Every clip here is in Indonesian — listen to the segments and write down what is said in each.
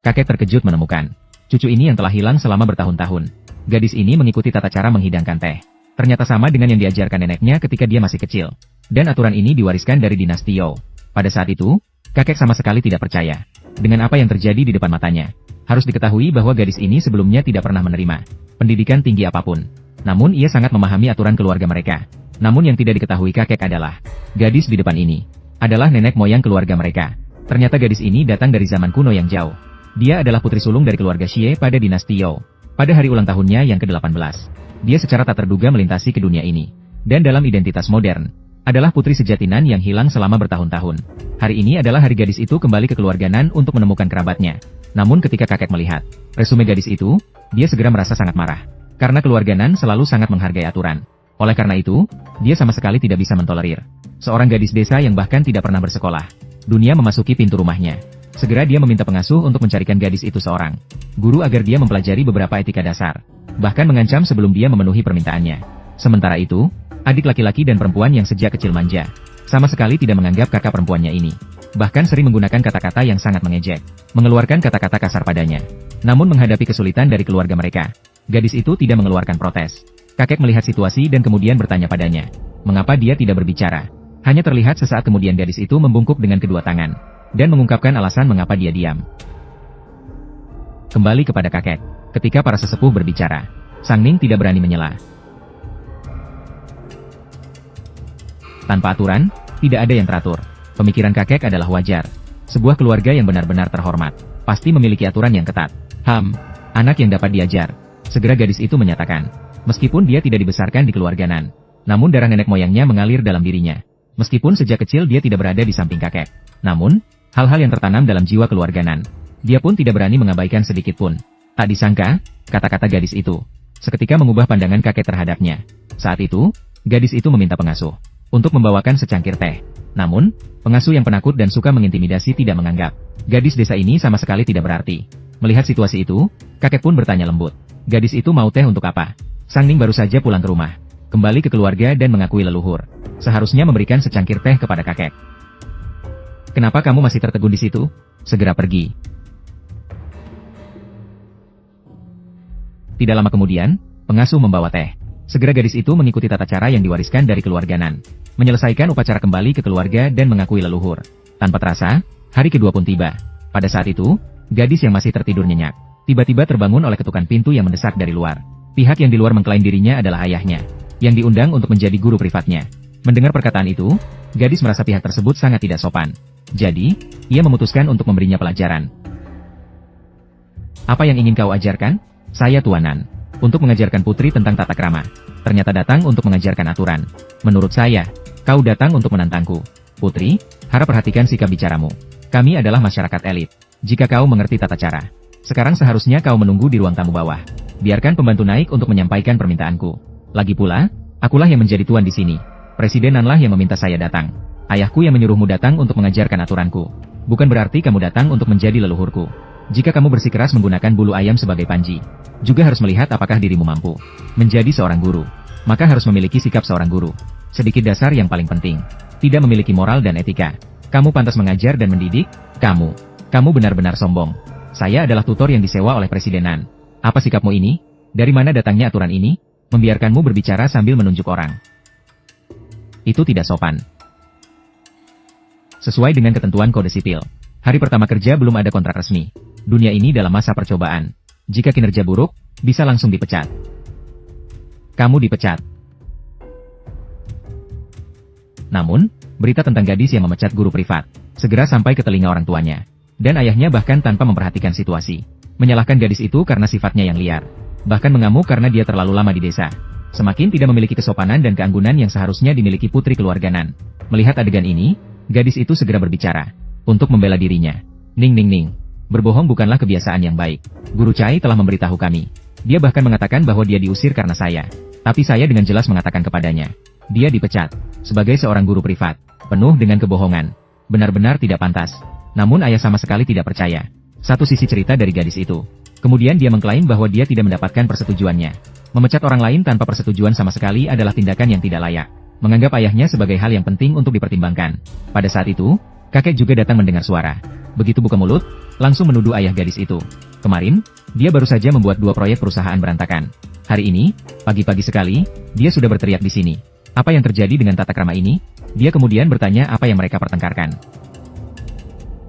Kakek terkejut menemukan cucu ini yang telah hilang selama bertahun-tahun. Gadis ini mengikuti tata cara menghidangkan teh. Ternyata sama dengan yang diajarkan neneknya ketika dia masih kecil. Dan aturan ini diwariskan dari dinasti Youw. Pada saat itu, kakek sama sekali tidak percaya dengan apa yang terjadi di depan matanya. Harus diketahui bahwa gadis ini sebelumnya tidak pernah menerima pendidikan tinggi apapun. Namun ia sangat memahami aturan keluarga mereka. Namun yang tidak diketahui kakek adalah, gadis di depan ini adalah nenek moyang keluarga mereka. Ternyata gadis ini datang dari zaman kuno yang jauh. Dia adalah putri sulung dari keluarga Xie pada dinasti Youw. Pada hari ulang tahunnya yang ke-18, dia secara tak terduga melintasi ke dunia ini. Dan dalam identitas modern, adalah putri sejatinan yang hilang selama bertahun-tahun. Hari ini adalah hari gadis itu kembali ke keluarga Nan untuk menemukan kerabatnya. Namun ketika kakek melihat resume gadis itu, dia segera merasa sangat marah. Karena keluarga Nan selalu sangat menghargai aturan. Oleh karena itu, dia sama sekali tidak bisa mentolerir seorang gadis desa yang bahkan tidak pernah bersekolah. Dunia memasuki pintu rumahnya. Segera dia meminta pengasuh untuk mencarikan gadis itu seorang guru agar dia mempelajari beberapa etika dasar. Bahkan mengancam sebelum dia memenuhi permintaannya. Sementara itu, adik laki-laki dan perempuan yang sejak kecil manja, sama sekali tidak menganggap kakak perempuannya ini. Bahkan sering menggunakan kata-kata yang sangat mengejek, mengeluarkan kata-kata kasar padanya. Namun menghadapi kesulitan dari keluarga mereka, gadis itu tidak mengeluarkan protes. Kakek melihat situasi dan kemudian bertanya padanya, mengapa dia tidak berbicara. Hanya terlihat sesaat kemudian gadis itu membungkuk dengan kedua tangan, dan mengungkapkan alasan mengapa dia diam. Kembali kepada kakek, ketika para sesepuh berbicara, Sang Ning tidak berani menyela. Tanpa aturan, tidak ada yang teratur. Pemikiran kakek adalah wajar. Sebuah keluarga yang benar-benar terhormat, pasti memiliki aturan yang ketat. Anak yang dapat diajar. Segera gadis itu menyatakan, meskipun dia tidak dibesarkan di keluarga Nan, namun darah nenek moyangnya mengalir dalam dirinya. Meskipun sejak kecil dia tidak berada di samping kakek, namun, hal-hal yang tertanam dalam jiwa keluarga Nan, dia pun tidak berani mengabaikan sedikit pun. Tak disangka, kata-kata gadis itu seketika mengubah pandangan kakek terhadapnya. Saat itu, gadis itu meminta pengasuh untuk membawakan secangkir teh. Namun, pengasuh yang penakut dan suka mengintimidasi tidak menganggap gadis desa ini sama sekali tidak berarti. Melihat situasi itu, kakek pun bertanya lembut, gadis itu mau teh untuk apa? Sang Ning baru saja pulang ke rumah, kembali ke keluarga dan mengakui leluhur. Seharusnya memberikan secangkir teh kepada kakek. Kenapa kamu masih tertegun di situ? Segera pergi. Tidak lama kemudian, pengasuh membawa teh. Segera gadis itu mengikuti tata cara yang diwariskan dari keluarga Nan. Menyelesaikan upacara kembali ke keluarga dan mengakui leluhur. Tanpa terasa, hari kedua pun tiba. Pada saat itu, gadis yang masih tertidur nyenyak, tiba-tiba terbangun oleh ketukan pintu yang mendesak dari luar. Pihak yang di luar mengklaim dirinya adalah ayahnya, yang diundang untuk menjadi guru privatnya. Mendengar perkataan itu, gadis merasa pihak tersebut sangat tidak sopan. Jadi, ia memutuskan untuk memberinya pelajaran. Apa yang ingin kau ajarkan? Saya Tuanan. Untuk mengajarkan putri tentang tata krama. Ternyata datang untuk mengajarkan aturan. Menurut saya, kau datang untuk menantangku. Putri, harap perhatikan sikap bicaramu. Kami adalah masyarakat elit. Jika kau mengerti tata cara, sekarang seharusnya kau menunggu di ruang tamu bawah. Biarkan pembantu naik untuk menyampaikan permintaanku. Lagi pula, akulah yang menjadi tuan di sini. Presiden Nanlah yang meminta saya datang. Ayahku yang menyuruhmu datang untuk mengajarkan aturanku. Bukan berarti kamu datang untuk menjadi leluhurku. Jika kamu bersikeras menggunakan bulu ayam sebagai panji, juga harus melihat apakah dirimu mampu menjadi seorang guru. Maka harus memiliki sikap seorang guru. Sedikit dasar yang paling penting. Tidak memiliki moral dan etika. Kamu pantas mengajar dan mendidik? Kamu benar-benar sombong. Saya adalah tutor yang disewa oleh presidenan. Apa sikapmu ini? Dari mana datangnya aturan ini? Membiarkanmu berbicara sambil menunjuk orang. Itu tidak sopan. Sesuai dengan ketentuan kode sipil, hari pertama kerja belum ada kontrak resmi. Dunia ini dalam masa percobaan. Jika kinerja buruk, bisa langsung dipecat. Kamu dipecat. Namun, berita tentang gadis yang memecat guru privat segera sampai ke telinga orang tuanya. Dan ayahnya bahkan tanpa memperhatikan situasi, menyalahkan gadis itu karena sifatnya yang liar. Bahkan mengamuk karena dia terlalu lama di desa. Semakin tidak memiliki kesopanan dan keanggunan yang seharusnya dimiliki putri keluarga Nan. Melihat adegan ini, gadis itu segera berbicara untuk membela dirinya. Ning. Berbohong bukanlah kebiasaan yang baik. Guru Chai telah memberitahu kami. Dia bahkan mengatakan bahwa dia diusir karena saya. Tapi saya dengan jelas mengatakan kepadanya, dia dipecat. Sebagai seorang guru privat, penuh dengan kebohongan. Benar-benar tidak pantas. Namun ayah sama sekali tidak percaya. Satu sisi cerita dari gadis itu. Kemudian dia mengklaim bahwa dia tidak mendapatkan persetujuannya. Memecat orang lain tanpa persetujuan sama sekali adalah tindakan yang tidak layak. Menganggap ayahnya sebagai hal yang penting untuk dipertimbangkan. Pada saat itu, Kakek juga datang mendengar suara. Begitu buka mulut, langsung menuduh ayah gadis itu. Kemarin, dia baru saja membuat 2 proyek perusahaan berantakan. Hari ini, pagi-pagi sekali, dia sudah berteriak di sini. Apa yang terjadi dengan tata krama ini? Dia kemudian bertanya apa yang mereka pertengkarkan.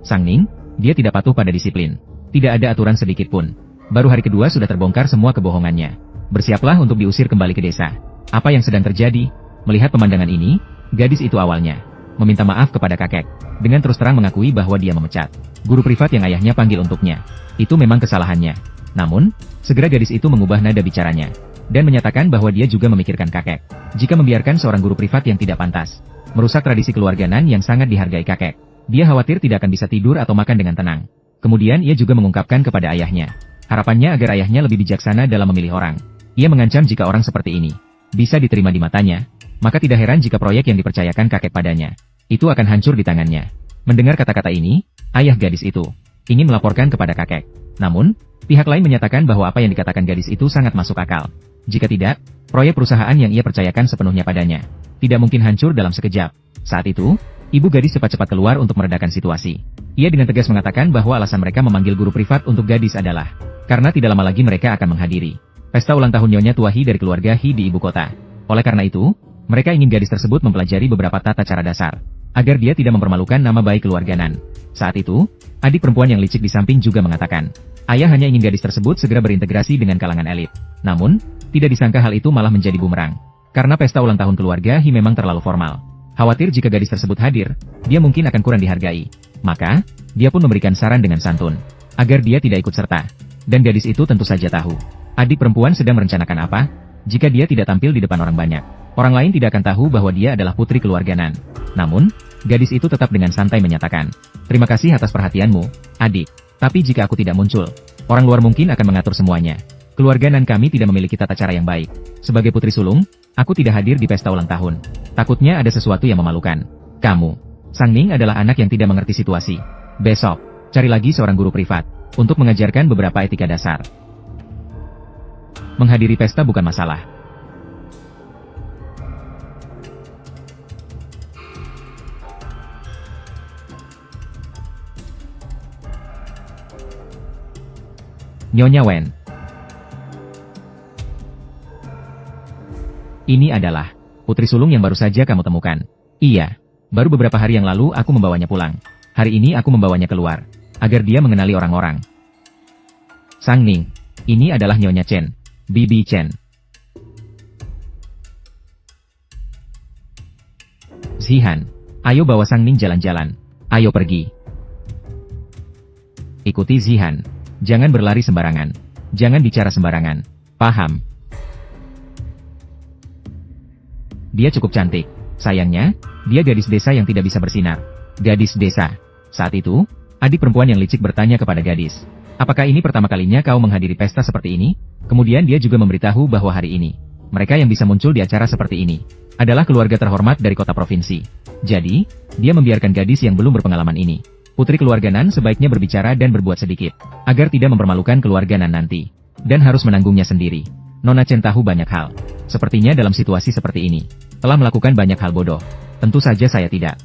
Sang Ning, dia tidak patuh pada disiplin. Tidak ada aturan sedikit pun. Baru hari kedua sudah terbongkar semua kebohongannya. Bersiaplah untuk diusir kembali ke desa. Apa yang sedang terjadi? Melihat pemandangan ini, gadis itu awalnya meminta maaf kepada kakek. Dengan terus terang mengakui bahwa dia memecat guru privat yang ayahnya panggil untuknya. Itu memang kesalahannya. Namun, segera gadis itu mengubah nada bicaranya. Dan menyatakan bahwa dia juga memikirkan kakek. Jika membiarkan seorang guru privat yang tidak pantas merusak tradisi keluarganan yang sangat dihargai kakek, dia khawatir tidak akan bisa tidur atau makan dengan tenang. Kemudian ia juga mengungkapkan kepada ayahnya. Harapannya agar ayahnya lebih bijaksana dalam memilih orang. Ia mengancam jika orang seperti ini bisa diterima di matanya, maka tidak heran jika proyek yang dipercayakan kakek padanya itu akan hancur di tangannya. Mendengar kata-kata ini, ayah gadis itu ingin melaporkan kepada kakek. Namun, pihak lain menyatakan bahwa apa yang dikatakan gadis itu sangat masuk akal. Jika tidak, proyek perusahaan yang ia percayakan sepenuhnya padanya tidak mungkin hancur dalam sekejap. Saat itu, ibu gadis cepat-cepat keluar untuk meredakan situasi. Ia dengan tegas mengatakan bahwa alasan mereka memanggil guru privat untuk gadis adalah karena tidak lama lagi mereka akan menghadiri pesta ulang tahun Nyonya Tua Hi dari keluarga Hi di ibu kota. Oleh karena itu, mereka ingin gadis tersebut mempelajari beberapa tata cara dasar agar dia tidak mempermalukan nama baik keluarganan. Saat itu, adik perempuan yang licik di samping juga mengatakan, ayah hanya ingin gadis tersebut segera berintegrasi dengan kalangan elit. Namun, tidak disangka hal itu malah menjadi bumerang. Karena pesta ulang tahun keluarga Hi memang terlalu formal. Khawatir jika gadis tersebut hadir, dia mungkin akan kurang dihargai. Maka, dia pun memberikan saran dengan santun, agar dia tidak ikut serta. Dan gadis itu tentu saja tahu. Adik perempuan sedang merencanakan apa? Jika dia tidak tampil di depan orang banyak, orang lain tidak akan tahu bahwa dia adalah putri keluarganan. Namun, gadis itu tetap dengan santai menyatakan, terima kasih atas perhatianmu, adik. Tapi jika aku tidak muncul, orang luar mungkin akan mengatur semuanya. Keluarganan kami tidak memiliki tata cara yang baik. Sebagai putri sulung, aku tidak hadir di pesta ulang tahun. Takutnya ada sesuatu yang memalukan. Kamu, Sang Ning adalah anak yang tidak mengerti situasi. Besok, cari lagi seorang guru privat, untuk mengajarkan beberapa etika dasar. Menghadiri pesta bukan masalah. Nyonya Wen. Ini adalah putri sulung yang baru saja kamu temukan. Iya, baru beberapa hari yang lalu aku membawanya pulang. Hari ini aku membawanya keluar, agar dia mengenali orang-orang. Sang Ning, ini adalah Nyonya Chen, Bibi Chen. Zihan, ayo bawa Sang Ning jalan-jalan. Ayo pergi. Ikuti Zihan. Jangan berlari sembarangan. Jangan bicara sembarangan. Paham? Dia cukup cantik. Sayangnya, dia gadis desa yang tidak bisa bersinar. Gadis desa. Saat itu, adik perempuan yang licik bertanya kepada gadis. Apakah ini pertama kalinya kau menghadiri pesta seperti ini? Kemudian dia juga memberitahu bahwa hari ini, mereka yang bisa muncul di acara seperti ini adalah keluarga terhormat dari kota provinsi. Jadi, dia membiarkan gadis yang belum berpengalaman ini. Putri keluarganan sebaiknya berbicara dan berbuat sedikit, agar tidak mempermalukan keluarganan nanti, dan harus menanggungnya sendiri. Nona Chen tahu banyak hal. Sepertinya dalam situasi seperti ini, telah melakukan banyak hal bodoh. Tentu saja saya tidak.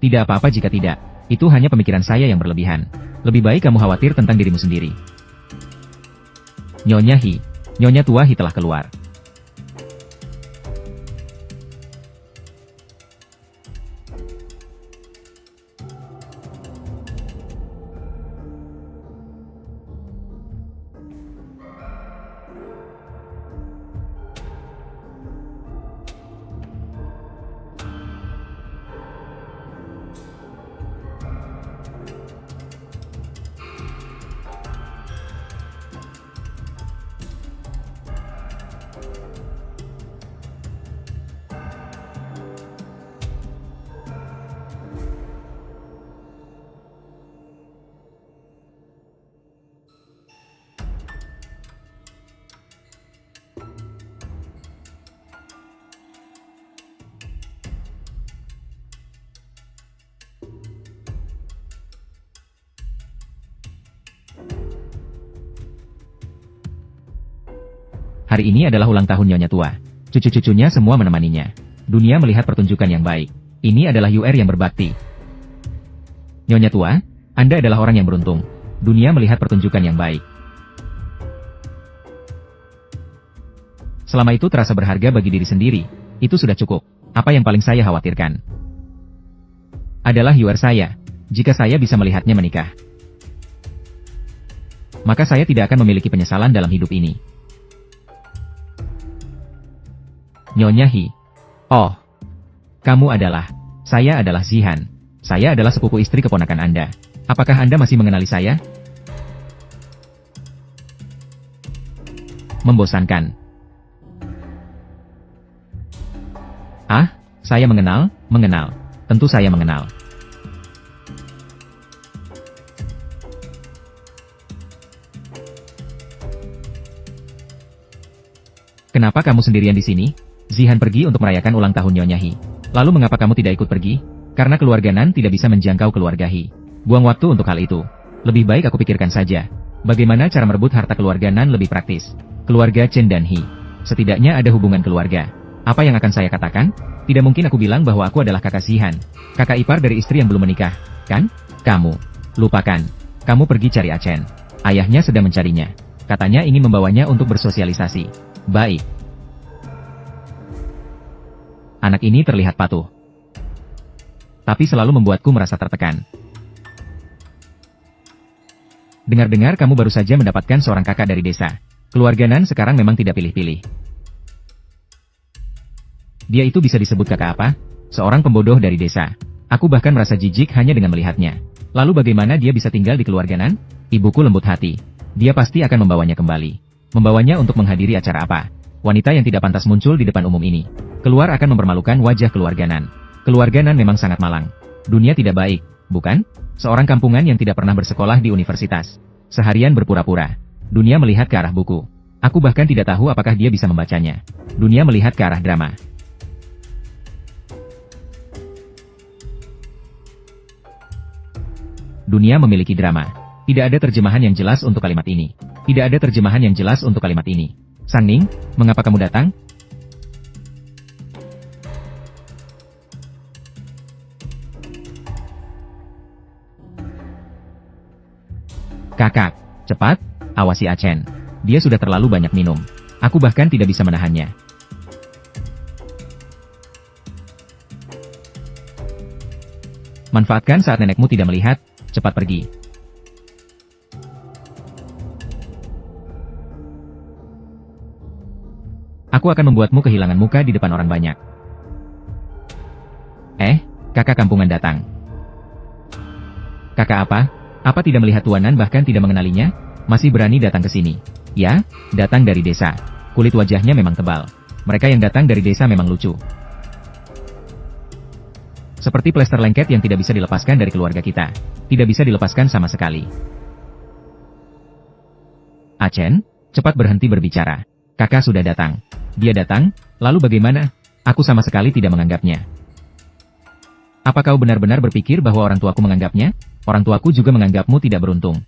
Tidak apa-apa jika tidak. Itu hanya pemikiran saya yang berlebihan. Lebih baik kamu khawatir tentang dirimu sendiri. Nyonya Hi. Nyonya Tua Hi telah keluar. Hari ini adalah ulang tahun Nyonya Tua. Cucu-cucunya semua menemaninya. Dunia melihat pertunjukan yang baik. Ini adalah UR yang berbakti. Nyonya tua, Anda adalah orang yang beruntung. Dunia melihat pertunjukan yang baik. Selama itu terasa berharga bagi diri sendiri. Itu sudah cukup. Apa yang paling saya khawatirkan adalah UR saya. Jika saya bisa melihatnya menikah, maka saya tidak akan memiliki penyesalan dalam hidup ini. Nyonya Hi. Oh. Kamu adalah. Saya adalah Zihan. Saya adalah sepupu istri keponakan Anda. Apakah Anda masih mengenali saya? Membosankan. Ah, saya mengenal. Tentu saya mengenal. Kenapa kamu sendirian di sini? Zihan pergi untuk merayakan ulang tahun Nyonya Hi. Lalu mengapa kamu tidak ikut pergi? Karena keluarga Nan tidak bisa menjangkau keluarga Hi. Buang waktu untuk hal itu. Lebih baik aku pikirkan saja. Bagaimana cara merebut harta keluarga Nan lebih praktis? Keluarga Chen dan Hi. Setidaknya ada hubungan keluarga. Apa yang akan saya katakan? Tidak mungkin aku bilang bahwa aku adalah kakak Zihan. Kakak ipar dari istri yang belum menikah, kan? Kamu. Lupakan. Kamu pergi cari Achen. Ayahnya sedang mencarinya. Katanya ingin membawanya untuk bersosialisasi. Baik. Anak ini terlihat patuh, tapi selalu membuatku merasa tertekan. Dengar-dengar kamu baru saja mendapatkan seorang kakak dari desa. Keluarga Nan sekarang memang tidak pilih-pilih. Dia itu bisa disebut kakak apa? Seorang pembodoh dari desa. Aku bahkan merasa jijik hanya dengan melihatnya. Lalu bagaimana dia bisa tinggal di keluarga Nan? Ibuku lembut hati. Dia pasti akan membawanya kembali. Membawanya untuk menghadiri acara apa? Wanita yang tidak pantas muncul di depan umum ini. Keluar akan mempermalukan wajah keluarga Nan. Keluarga Nan memang sangat malang. Dunia tidak baik, bukan? Seorang kampungan yang tidak pernah bersekolah di universitas. Seharian berpura-pura. Dunia melihat ke arah buku. Aku bahkan tidak tahu apakah dia bisa membacanya. Dunia melihat ke arah drama. Dunia memiliki drama. Tidak ada terjemahan yang jelas untuk kalimat ini. Tidak ada terjemahan yang jelas untuk kalimat ini. Sang Ning, mengapa kamu datang? Kakak, cepat, awasi Achen. Dia sudah terlalu banyak minum. Aku bahkan tidak bisa menahannya. Manfaatkan saat nenekmu tidak melihat, cepat pergi. Aku akan membuatmu kehilangan muka di depan orang banyak. Kakak kampungan datang. Kakak apa? Apa tidak melihat Tuanan bahkan tidak mengenalinya? Masih berani datang ke sini? Ya, datang dari desa. Kulit wajahnya memang tebal. Mereka yang datang dari desa memang lucu. Seperti plester lengket yang tidak bisa dilepaskan dari keluarga kita. Tidak bisa dilepaskan sama sekali. Achen, cepat berhenti berbicara. Kakak sudah datang. Dia datang, lalu bagaimana? Aku sama sekali tidak menganggapnya. Apa kau benar-benar berpikir bahwa orang tuaku menganggapnya? Orang tuaku juga menganggapmu tidak beruntung.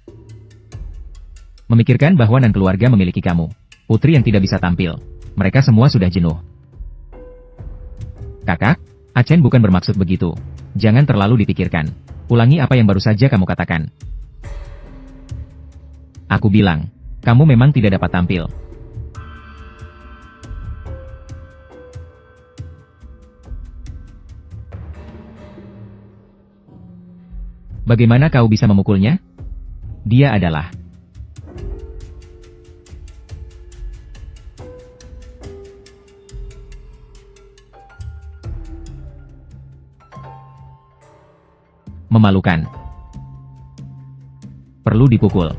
Memikirkan bahwa Nan keluarga memiliki kamu. Putri yang tidak bisa tampil. Mereka semua sudah jenuh. Kakak, Achen bukan bermaksud begitu. Jangan terlalu dipikirkan. Ulangi apa yang baru saja kamu katakan. Aku bilang, kamu memang tidak dapat tampil. Bagaimana kau bisa memukulnya? Dia adalah. Memalukan. Perlu dipukul.